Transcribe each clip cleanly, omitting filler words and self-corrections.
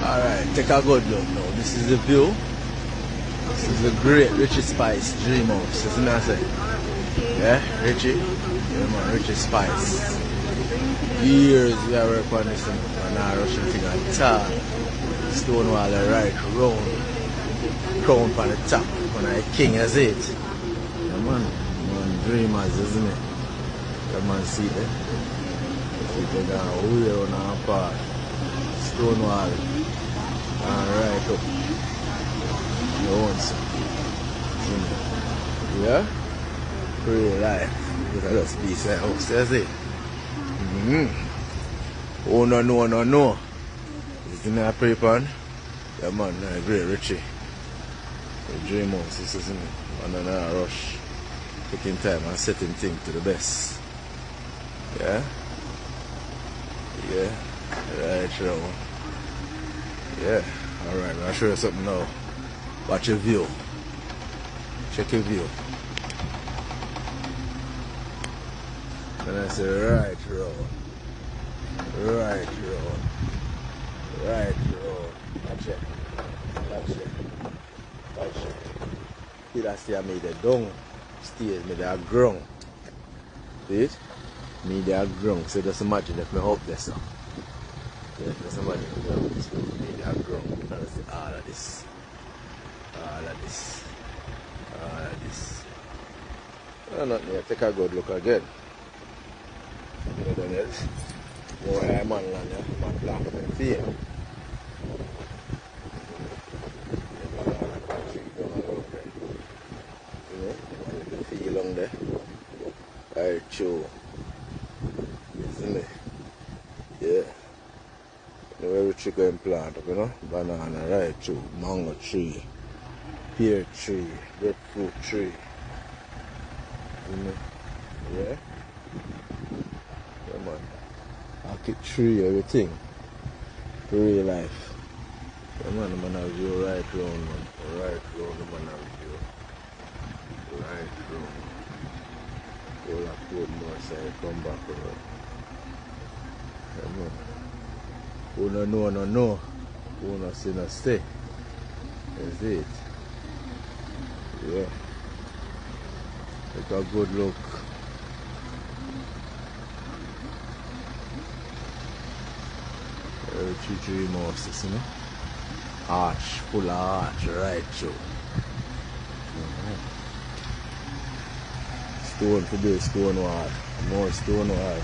Alright, take a good look now. This is the view. This is the great Richie Spice Dream House. That's what I say. Yeah, Richie? Yeah man, Richie Spice. Years we are working on this and now rushing thing on top. Stone wall right round. Crown on the top. When I king as it. Yeah man, dreamers, isn't it? Come man see it. See they got way on our part. Stone wall. Alright up. No one's. Yeah? Real life. Look at this piece of house, that's it. Oh no. Is it in a paper? Yeah man, great Richie. The dream house, this isn't it? And then I rush. Taking time and setting things to the best. Yeah? Yeah. Right now. Yeah. Alright, I'll show you something now. Watch your view. Check your view. And I say right road. Right road. Right road. Watch it. Watch it. Watch it. See that see I made it down. Stairs made it ground. See it? Made it ground. So just imagine if me up there so. Yeah, just imagine if me up this. Made it ground. And I see all of this. All of this. All of this. Oh, not here. Take a good look again. You know that? More high man land here. Man black and fear. You know, the feel along there. Right, true. Isn't it? Yeah. You know where Richie going plant up, you know? Banana, right, true. Mango tree. Pear tree. Breadfruit tree. You know? Yeah? Yeah, man. Orchid tree, everything. Real life. Yeah, man, the man have view right round, man. Right round, the man have view. Right round. All that put more side, come back around. Yeah, man. Who no know. Who no see no stay. That's it. Yeah. Take a good look. Richie Dream House, you know? Arch, full of arch, right through. Stone for the stone wall. More stone wall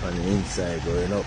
on the inside going up.